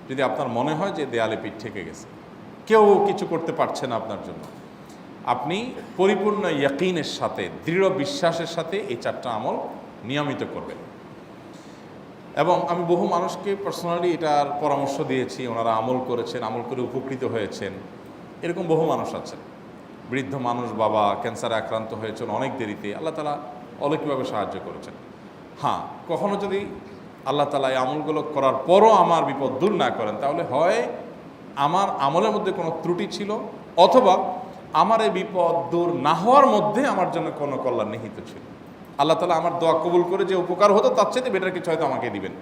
যদি আপনার মনে হয় যে দেয়ালে পিঠ ঠেকে গেছে, কেউ কিছু করতে পারছে না আপনার জন্য, আপনি পরিপূর্ণ ইয়াকিনের সাথে, দৃঢ় বিশ্বাসের সাথে এই 4টা আমল নিয়মিত করবেন। এবং আমি বহু মানুষকে পার্সোনালি এটার পরামর্শ দিয়েছি, ওনারা আমল করেছেন, আমল করে উপকৃত হয়েছেন। এরকম বহু মানুষ আছেন, বৃদ্ধ মানুষ, বাবা ক্যান্সারে আক্রান্ত হয়েছেন অনেক দেরিতে, আল্লাহ তাআলা অলৌকিকভাবে সাহায্য করেছেন। হ্যাঁ, কখনো যদি আল্লাহ তাআলা এই আমলগুলো করার পরও আমার বিপদ দূর না করেন, তাহলে হয় আমার আমলের মধ্যে কোনো ত্রুটি ছিল, অথবা আমার এই বিপদ দূর না হওয়ার মধ্যে আমার জন্য কোনো কল্যাণ নিহিত ছিল। আল্লাহ তাআলা আমার দোয়া কবুল করে যে উপকার হতো তার চাইতে বেটার কিছু হয়তো আমাকে দিবেন,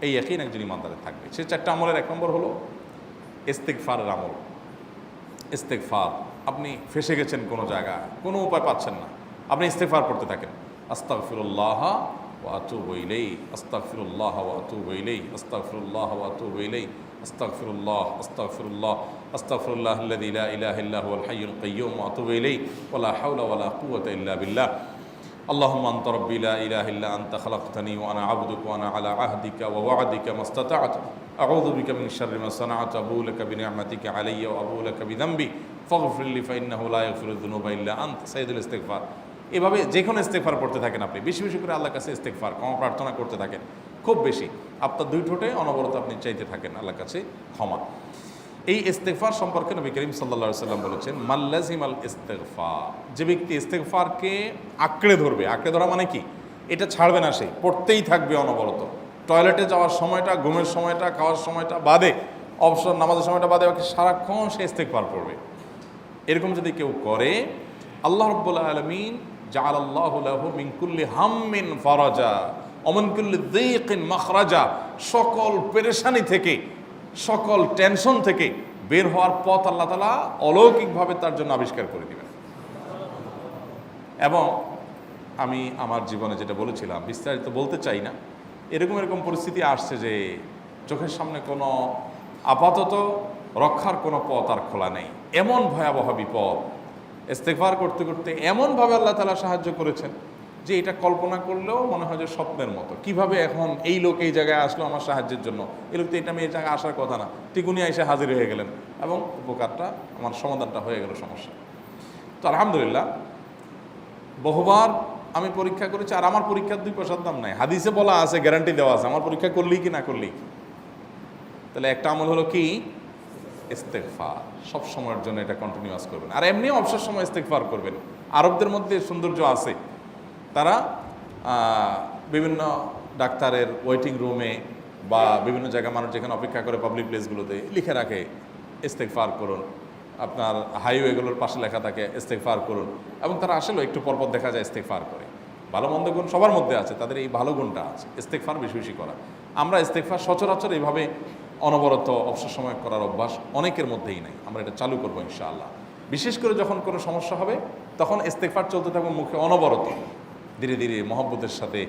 এই ইয়াকিন একজন ইমানদারের থাকবে। সে 4টা আমলের 1 নম্বর হলো ইস্তেগফারের আমল। ইস্তেগফার, আপনি ফেসে গেছেন কোনো জায়গায়, কোনো উপায় পাচ্ছেন না, আপনি ইস্তেগফার করতে থাকেন। আস্তাগফিরুল্লাহ ওয়া আতুবু ইলাইহি, আস্তাগফিরুল্লাহ ওয়া আতুবু ইলাইহি, আস্তাগফিরুল্লাহ ওয়া আতুবু ইলাইহি, আস্তাগফিরুল্লাহ, আস্তাগফিরুল্লাহ, আস্তাগফিরুল্লাহাল্লাযী লা ইলাহা ইল্লা হুয়াল হাইয়ুল কাইয়্যুম ওয়া আতুবু ইলাইহি ওয়া লা হাওলা ওয়া লা কুওয়াতা ইল্লা বিল্লাহ। اللهم أنت ربي لا إله إلا أنت خلقتني وأنا عبدك وأنا على عهدك ووعدك ما استطعت أعوذ بك من شر ما صنعت أبوء لك بنعمتك علي وأبوء لك بذنبي فاغفر لي فإنه لا يغفر الذنوب إلا أنت সাইয়্যিদুল ইস্তিগফার। এভাবে যে কোনো ইস্তিগফার করতে থাকেন, আপনি বেশি বেশি করে আল্লাহর কাছে ইস্তিগফার, ক্ষমা প্রার্থনা করতে থাকেন, খুব বেশি। আপনার 2 ঠোঁটে অনবরত আপনি চাইতে থাকেন আল্লাহর কাছে ক্ষমা। এই ইস্তেগফার সম্পর্কে নবী করিম সাল্লাল্লাহু আলাইহি ওয়াসাল্লাম বলেছেন, মাল্লাজিমাল ইস্তেগফার, যে ব্যক্তি ইস্তেগফারকে আঁকড়ে ধরবে, আঁকড়ে ধরা মানে কি, এটা ছাড়বে না, সে পড়তেই থাকবে অনবরত। টয়লেটে যাওয়ার সময়টা, ঘুমের সময়টা, খাওয়ার সময়টা বাদে, অবসর নামাজের সময়টা বাদে, বাকি সারাক্ষণ সে ইস্তেগফার পড়বে। এরকম যদি কেউ করে, আল্লাহ রাব্বুল আলামিন জাআলাল্লাহু লাহু মিন কুল্লি হাম্মিন ফারাজা ওয়া মিন কুল্লি যায়কিন মাখরাজা, সকল পেরেশানি থেকে, সকল টেনশন থেকে বের হওয়ার পথ আল্লাহ তাআলা অলৌকিকভাবে তার জন্য আবিষ্কার করে দিবেন। এবং আমি আমার জীবনে যেটা বলেছিলাম, বিস্তারিত বলতে চাই না, এরকম পরিস্থিতি আসছে যে চোখের সামনে কোনো আপাতত রক্ষার কোনো পথ আর খোলা নেই, এমন ভয়াবহ বিপদ। ইস্তেগফার করতে করতে এমনভাবে আল্লাহ তাআলা সাহায্য করেছেন যে এটা কল্পনা করলেও মনে হয় যে স্বপ্নের মতো। কিভাবে এখন এই লোক এই জায়গায় আসলো আমার সাহায্যের জন্য, এই লোক তো এটা আমি এই জায়গায় আসার কথা না, টিকুনি এসে হাজির হয়ে গেলেন এবং উপকারটা, আমার সমাধানটা হয়ে গেল সমস্যা। তো আলহামদুলিল্লাহ, বহুবার আমি পরীক্ষা করেছি, আর আমার পরীক্ষার 2 পয়সার দাম নাই। হাদিসে বলা আছে, গ্যারান্টি দেওয়া আছে, আমার পরীক্ষা করলেই কি না করলেই। তাহলে একটা আমল হলো কি, ইস্তেগফার। সব সময়ের জন্য এটা কন্টিনিউয়াস করবেন, আর এমনিও অবসর সময় ইস্তেগফার করবেন। আরবদের মধ্যে সৌন্দর্য আছে, তারা বিভিন্ন ডাক্তারের ওয়েটিং রুমে বা বিভিন্ন জায়গায় মানুষ যেখানে অপেক্ষা করে পাবলিক প্লেসগুলোতে লিখে রাখে ইস্তেগফার করুন, আপনার হাইওয়েগুলোর পাশে লেখা থাকে ইস্তেগফার করুন, এবং তারা আসলে একটু পরপর দেখা যায় ইস্তেগফার করে। ভালো মন্দ গুণ সবার মধ্যে আছে, তাদের এই ভালো গুণটা আছে, ইস্তেগফার বেশি বেশি করা। আমরা ইস্তেগফার সচরাচর এইভাবে অনবরত অবসর সময় করার অভ্যাস অনেকের মধ্যেই নাই। আমরা এটা চালু করবো ইনশাআল্লাহ। বিশেষ করে যখন কোনো সমস্যা হবে, তখন ইস্তেগফার চলতে থাকবে মুখে অনবরত। ধীরে ধীরে মহব্বতের সাথে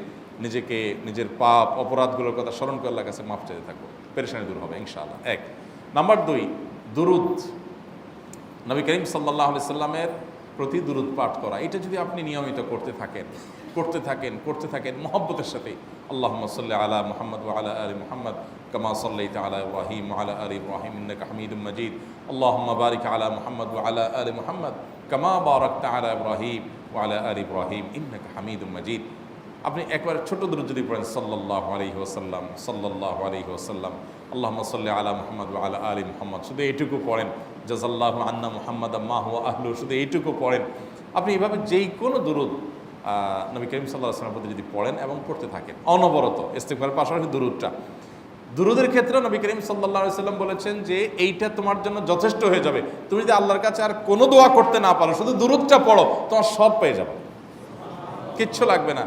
নিজেকে, নিজের পাপ অপরাধগুলোর কথা স্মরণ করে আল্লাহর কাছে মাফ চাইতে থাকবো, পেরেশানি দূর হবে ইনশাআল্লাহ। 1 নাম্বার 2, দুরুদ। নবী করিম সাল্লাল্লাহু আলাইহি সাল্লামের প্রতি দুরুদ পাঠ করা, এটা যদি আপনি নিয়মিত করতে থাকেন মহব্বতের সাথে, আল্লাহুম্মা সাল্লি আলা মুহাম্মদ ওয়া আলা আলি মুহাম্মদ কামা সাল্লাইতা আলা ইব্রাহিম ওয়া আলা আলি ইব্রাহিম ইন্নাকা হামিদুম মাজিদ, আল্লাহুম্মা বারিক আলা মুহাম্মদ ওয়া আলা আলি মুহাম্মদ কামা বারাকতা আলা ইব্রাহিম ওয়া আলা আলি ইব্রাহিম ইন্নাকা হামিদুম মাজিদ। আপনি একবার ছোট দুরূদ যদি পড়েন, সাল্লাল্লাহু আলাইহি ওয়াসাল্লাম, সাল্লাল্লাহু আলাইহি ওয়াসাল্লাম, আল্লাহুম্মা সাল্লি আলা মুহাম্মদ ওয়া আলা আলি মুহাম্মদ, শুধু এইটুকু পড়েন। জাযাল্লাহু আন্না মুহাম্মাদাম মা হুয়া আহলু, শুধু এইটুকু পড়েন। আপনি এভাবে যেই কোনো দুরূদ নবী করিম সাল্লাল্লাহু আলাইহি ওয়াসাল্লামের প্রতি যদি পড়েন এবং পড়তে থাকেন অনবরত, ইস্তেগফারের পাশাপাশি দুরূদের ক্ষেত্রে নবী করিম সাল্লাল্লাহু আলাইহি ওয়াসাল্লাম বলেছেন যে এইটা তোমার জন্য যথেষ্ট হয়ে যাবে। তুমি যদি আল্লাহর কাছে আর কোনো দোয়া করতে না পারো, শুধু দুরূদটা পড়ো, তোমার সব পেয়ে যাবে, কিচ্ছু লাগবে না।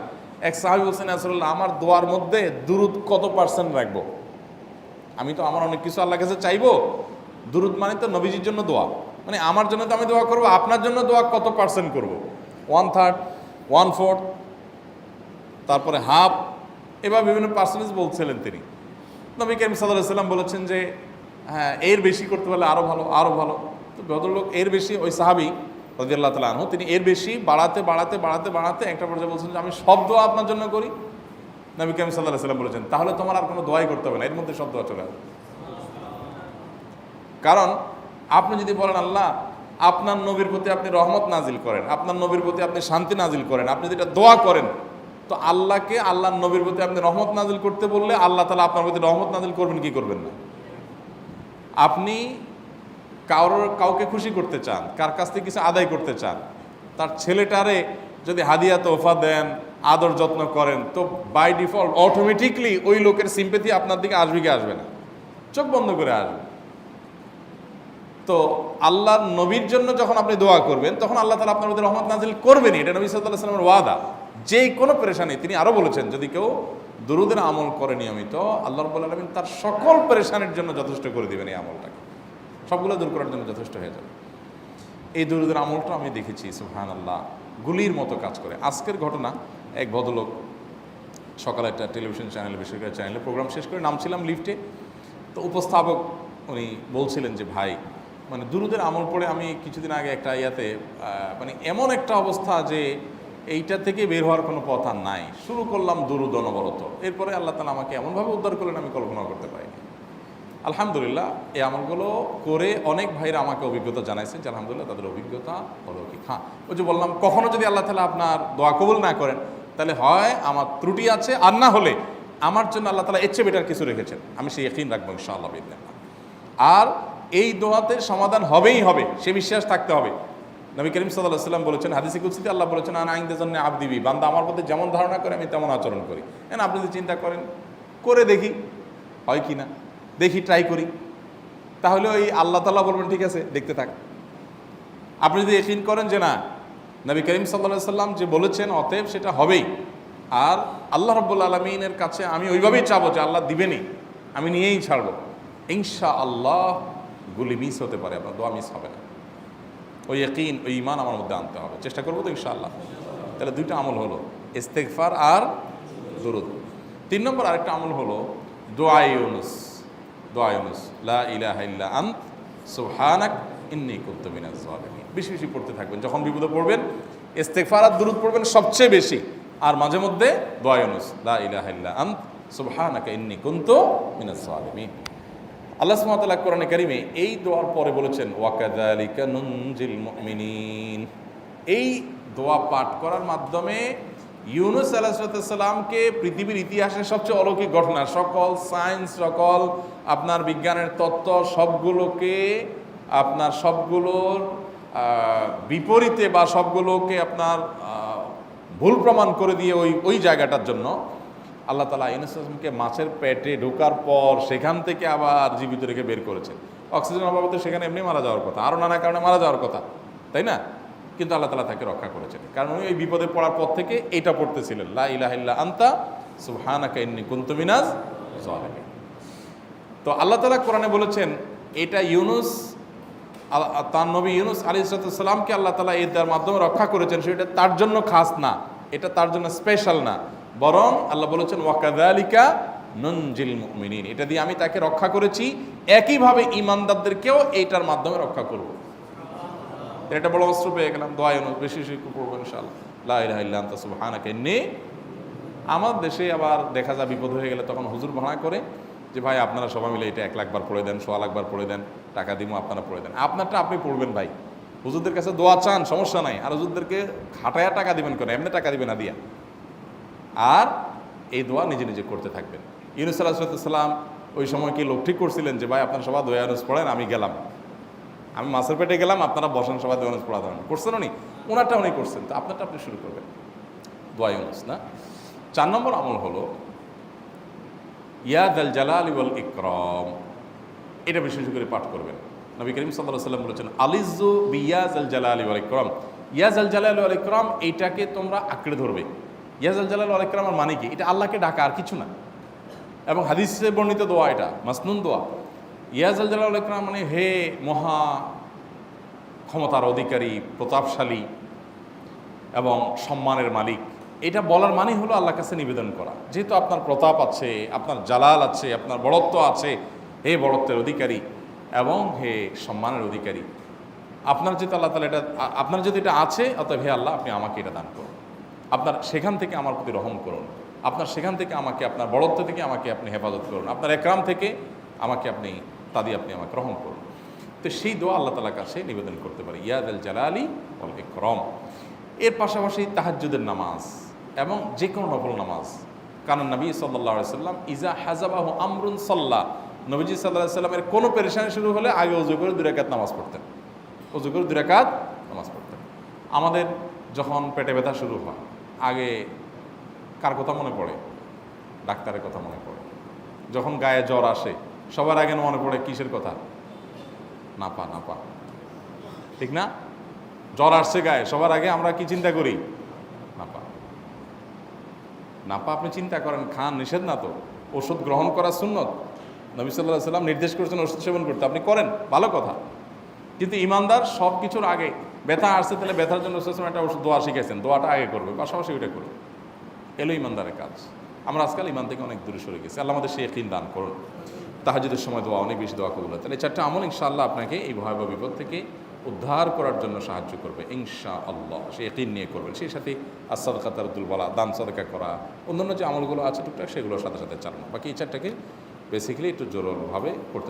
এক সাহাবী বলছেন, রাসূলুল্লাহ, আমার দোয়ার মধ্যে দুরূদ কত পার্সেন্ট রাখবো? আমি তো আমার অনেক কিছু আল্লাহর কাছে চাইবো, দুরূদ মানে তো নবীজির জন্য দোয়া, মানে আমার জন্য তো আমি দোয়া করবো, আপনার জন্য দোয়া কত পার্সেন্ট করবো? 1/3, 1/4, তারপরে হাফ, এবার বিভিন্ন পার্সেন্টেজ বলছিলেন তিনি। নবী করিম সাল্লাল্লাহু আলাইহি ওয়াসাল্লাম বলেছেন যে হ্যাঁ, এর বেশি করতে পারলে আরও ভালো, আরও ভালো। তো ভদ্রলোক এর বেশি, ওই সাহাবী রাদিয়াল্লাহু তাআলা আনহু, তিনি এর বেশি বাড়াতে একটা পর্যায়ে বলছেন যে আমি সব দোয়া আপনার জন্য করি। নবী করিম সাল্লাল্লাহু আলাইহি ওয়াসাল্লাম বলেছেন, তাহলে তোমার আর কোনো দোয়াই করতে হবে না, এর মধ্যে সব দোয়া চলে আসবে। কারণ আপনি যদি বলেন আল্লাহ আপনার নবীর প্রতি আপনি রহমত নাজিল করেন, আপনার নবীর প্রতি আপনি শান্তি নাজিল করেন, আপনি যেটা দোয়া করেন, তো আল্লাহকে আল্লাহর নবীর প্রতি আপনি রহমত নাজিল করতে বললে আল্লাহ তাআলা আপনার প্রতি রহমত নাজিল করবেন কি করবেন না? আপনি কাউকে খুশি করতে চান, কার কাছ থেকে কিছু আদায় করতে চান, তার ছেলেটারে যদি হাদিয়া তোহফা দেন, আদর যত্ন করেন, তো বাই ডিফল্ট অটোমেটিকলি ওই লোকের সিম্পেথি আপনার দিকে আসবে কি আসবে না? চোখ বন্ধ করে আসবে। তো আল্লাহর নবীর জন্য যখন আপনি দোয়া করবেন তখন আল্লাহ তাআলা আপনার মধ্যে রহমত নাজিল করবেনই, এটা নবী সাল্লাল্লাহু আলাইহি ওয়াসাল্লামের ওয়াদা। যে কোনো পেরেশানি, তিনি আরো বলেছেন যদি কেউ দুরূদের আমল করে নিয়মিত, আল্লাহ রাব্বুল আলামিন তার সকল পেরেশানির জন্য যথেষ্ট করে দিবেন। এই আমলটাকে সবগুলো দূর করার জন্য যথেষ্ট হয়ে যাবে। এই দুরূদের আমলটা আমি দেখেছি সুবহানাল্লাহ গুলির মতো কাজ করে। আজকের ঘটনা, এক ভদ্রলোক সকালে একটা টেলিভিশন চ্যানেলে, বেসরকারি চ্যানেলে প্রোগ্রাম শেষ করে নামছিলাম লিফটে, তো উপস্থাপক উনি বলছিলেন যে ভাই মানে দুরূদের আমল পড়ে আমি কিছুদিন আগে একটা ইয়াতে মানে এমন একটা অবস্থা যে এইটা থেকে বের হওয়ার কোনো পথ আর নাই, শুরু করলাম দুরূদ অনবরত, এরপরে আল্লাহ তাআলা আমাকে এমনভাবে উদ্ধার করলেন আমি কল্পনা করতে পারিনি। আলহামদুলিল্লাহ এই আমলগুলো করে অনেক ভাইরা আমাকে অভিজ্ঞতা জানাইছেন যে আলহামদুলিল্লাহ তাদের অভিজ্ঞতা হলো কি। হ্যাঁ, ওই যে বললাম কখনো যদি আল্লাহ তাআলা আপনার দোয়া কবুল না করেন তাহলে হয় আমার ত্রুটি আছে, আর না হলে আমার জন্য আল্লাহ তাআলা এর চেয়ে বেটার কিছু রেখেছেন, আমি সেই ইয়াকিন রাখবো ইনশাআল্লাহ বিইذنিল্লাহ। আর এই দোয়াতে সমাধান হবেই হবে, সে বিশ্বাস থাকতে হবে। নবী করিম সাল্লাল্লাহু আলাইহি ওয়াসাল্লাম বলেছেন, হাদিসে কুদসিতে আল্লাহ বলেছেন আনা ইনদাযান্নি আবদি বি, বান্দা আমার প্রতি যেমন ধারণা করে আমি তেমন আচরণ করি। আপনি যদি চিন্তা করেন করে দেখি হয় কি না, দেখি ট্রাই করি, তাহলে ওই আল্লাহ তাআলা বলবেন ঠিক আছে দেখতে থাক। আপনি যদি ইয়াকিন করেন যে না নবী করিম সাল্লাল্লাহু আলাইহি ওয়াসাল্লাম যে বলেছেন অতএব সেটা হবেই, আর আল্লাহ রাব্বুল আলামিনের কাছে আমি ওইভাবেই চাবো যে আল্লাহ দিবেনই, আমি নিয়েই ছাড়বো, ইনশাআল্লাহ গুলি মিস হতে পারে, আপনার দোয়া মিস হবে না। ওই ইয়াকিন, ওই ঈমান আমার মধ্যে আনতে হবে, চেষ্টা করবো তো ইনশাআল্লাহ। তাহলে দুইটা আমল হলো, ইস্তেগফার আর দুরূদ। 3 নম্বর আরেকটা আমল হলো দোয়া ইউনুস। দোয়া ইউনুস, লা ইলাহা ইল্লা আনত সুবহানাক ইন্নী কুনতু মিনাজ জালিমিন। বেশি বেশি পড়তে থাকবেন, যখন বিপদে পড়বেন ইস্তেগফার আর দুরূদ পড়বেন সবচেয়ে বেশি, আর মাঝে মধ্যে দোয়া ইউনুস, লা ইলাহা ইল্লা আনত সুবহানাকা ইন্নী কুনতু মিনাজ জালিমিন। আল্লাহ সুবহানাহু ওয়া তাআলা কোরআনে কারিমে এই দোয়ার পরে বলেছেন ওয়াকাযালিকা নুনজিল মুমিনিন। এই দোয়া পাঠ করার মাধ্যমে ইউনুস আলাইহিস সালামকে পৃথিবীর ইতিহাসের সবচেয়ে অলৌকিক ঘটনা, সকল সায়েন্স, সকল আপনার বিজ্ঞানের তত্ত্ব সবগুলোকে আপনার সবগুলোর বিপরীতে বা সবগুলোকে আপনার ভুল প্রমাণ করে দিয়ে ওই জায়গাটার জন্য আল্লাহ তাআলা ইউনুস আলাইহিসকে মাছের পেটে ঢোকার পর সেখান থেকে আবার জীবিত রেখে বের করেছেন। অক্সিজেন অভাবে সেখানে এমনি মারা যাওয়ার কথা, আরও নানা কারণে মারা যাওয়ার কথা, তাই না? কিন্তু আল্লাহ তাআলা তাকে রক্ষা করেছেন, কারণ উনি ওই বিপদে পড়ার পর থেকে এইটা পড়তেছিলেন, লা ইলাহা ইল্লা আনতা সুবহানাকা ইন্নী কুনতু মিনাজ জালিমিন। তো আল্লাহ তাআলা কোরআনে বলেছেন এটা ইউনুস, তার নবী ইউনুস আলাইহিস সালামকে আল্লাহ তাআলা এটার মাধ্যমে রক্ষা করেছেন, সেটা তার জন্য খাস না, এটা তার জন্য স্পেশাল না, বরং আল্লাহ বলেছেন ওয়াকাযালিকা নুনজিল মুমিনিন, এটা দিয়ে আমি তাকে রক্ষা করেছি, একইভাবে ঈমানদারদেরকেও এইটার মাধ্যমে রক্ষা করব। এটা বড় অস্ত্র পেয়ে গেলাম। দোয়া ইউনুস বেশি বেশি পড়বো ইনশাআল্লাহ, লা ইলাহা ইল্লা আনতা সুবহানাকা ইন্নী। আমার দেশে আবার দেখা যায় বিপদ হয়ে গেলে তখন হুজুর ভাড়া করে যে ভাই আপনারা সবাই মিলে এটা 1 লাখ বার পড়ে দেন, 1.25 লাখ বার পড়ে দেন, টাকা দিব আপনারা পড়ে দেন। আপনারটা আপনি পড়বেন ভাই, হুজুরদের কাছে দোয়া চান সমস্যা নাই, আর হুজুরদেরকে খাটায়া টাকা দিবেন কেন, এমনি টাকা দিবেন না দিয়া। আর এই দোয়া নিজে নিজে করতে থাকবেন। ইউনুস আলাইহিস সালাম ওই সময় কি লোক ঠিক করছিলেন যে ভাই আপনারা সবাই দোয়া ইউনুস পড়েন, আমি গেলাম, আমি মাছের পেটে গেলাম, আপনারা বসেন সবাই দোয়া ইউনুস পড়া দেবেন, করছেন উনি? ওনারটা উনি করছেন, তো আপনারটা আপনি শুরু করবেন, দোয়া ইউনুস না। 4 নম্বর আমল হলো ইয়া যাল জালালি ওয়াল ইকরাম, এটা বিশেষ করে পাঠ করবেন। নবী করিম সাল্লাল্লাহু আলাইহি ওয়াসাল্লাম বলেছেন আলিজু বিয়া যাল জালালি ওয়াল ইকরাম, ইয়া যাল জালালি ওয়াল ইকরাম এইটাকে তোমরা আঁকড়ে ধরবে। ইয়া যাল জালালি ওয়াল ইকরামের মানে কি? এটা আল্লাহকে ডাকা, আর কিছু না। এবং হাদিসে বর্ণিত দোয়া, এটা মাসনুন দোয়া। ইয়া যাল জালালি ওয়াল ইকরাম মানে হে মহা ক্ষমতার অধিকারী, প্রতাপশালী এবং সম্মানের মালিক, এটা বলার মানে হলো আল্লাহর কাছে নিবেদন করা, যেহেতু আপনার প্রতাপ আছে, আপনার জালাল আছে, আপনার বড়ত্ব আছে, হে বড়ত্বের অধিকারী এবং হে সম্মানের অধিকারী, আপনার যেহেতু আল্লাহ তাআলা এটা, আপনার যদি এটা আছে, অতএব হে আল্লাহ আপনি আমাকে এটা দান করুন, আপনার সেখান থেকে আমার প্রতি রহম করুন, আপনার সেখান থেকে আমাকে, আপনার বড়ত্ব থেকে আমাকে আপনি হেফাজত করুন, আপনার একরাম থেকে আমাকে আপনি, তা দিয়ে আপনি আমাকে রহম করুন। তো সেই দোয়া আল্লাহ তাআলার কাছে নিবেদন করতে পারি, ইয়া যাল জালালি ওয়াল ইকরাম। এর পাশাপাশি তাহাজ্জুদের নামাজ এবং যে কোনো নফল নামাজ। কারণ নবী সাল্লাল্লাহু আলাইহি সাল্লাম ইজা হাজাবাহু আমরুন সাল্লা, নবীজি সাল্লাল্লাহু আলাইহি সাল্লামের কোনো পেরেশানি শুরু হলে আগে ওযু করে 2 রাকাত নামাজ পড়তেন, ওযু করে 2 রাকাত নামাজ পড়তেন। আমাদের যখন পেটে ব্যথা শুরু হয় আগে কার কথা মনে পড়ে? ডাক্তারের কথা মনে পড়ে। যখন গায়ে জ্বর আসে সবার আগে মনে পড়ে কিসের কথা? নাপা, নাপা, ঠিক না? জ্বর আসছে গায়ে, সবার আগে আমরা কি চিন্তা করি? নাপা। নাপা আপনি চিন্তা করেন, খান, নিষেধ না তো, ওষুধ গ্রহণ করা সুন্নত। নবী সাল্লাল্লাহু আলাইহি সাল্লাম নির্দেশ করেছেন ওষুধ সেবন করতে, আপনি করেন, ভালো কথা। কিন্তু ইমানদার সব কিছুর আগে ব্যথা আসছে, তাহলে ব্যথার জন্য একটা ওষুধ দোয়া শিখেছেন, দোয়াটা আগে করবে, পাশাপাশি ওইটা করবে। এলো ইমানদারের কাজ। আমরা আজকাল ইমান থেকে অনেক দূরে সরে গেছি। আল্লাহ আমাদের সেই ইয়াকিন দান করুন। তাহাজ্জুদের সময় দোয়া, অনেক বেশি দোয়া কবুল হয়। তাহলে 4টা আমল ইনশাআল্লাহ আপনাকে এই ভয়াবহ বিপদ থেকে উদ্ধার করার জন্য সাহায্য করবে ইনশাআল্লাহ। সে ইয়াকিন নিয়ে করবেন। সেই সাথে as-সাদকা তারদুল বালা, দান সাদকা করা, অন্যান্য যে আমলগুলো আছে টুকটাক সেগুলোর সাথে সাথে চালানো। বাকি এই 4টাকে বেসিক্যালি একটু জোরভাবে করতে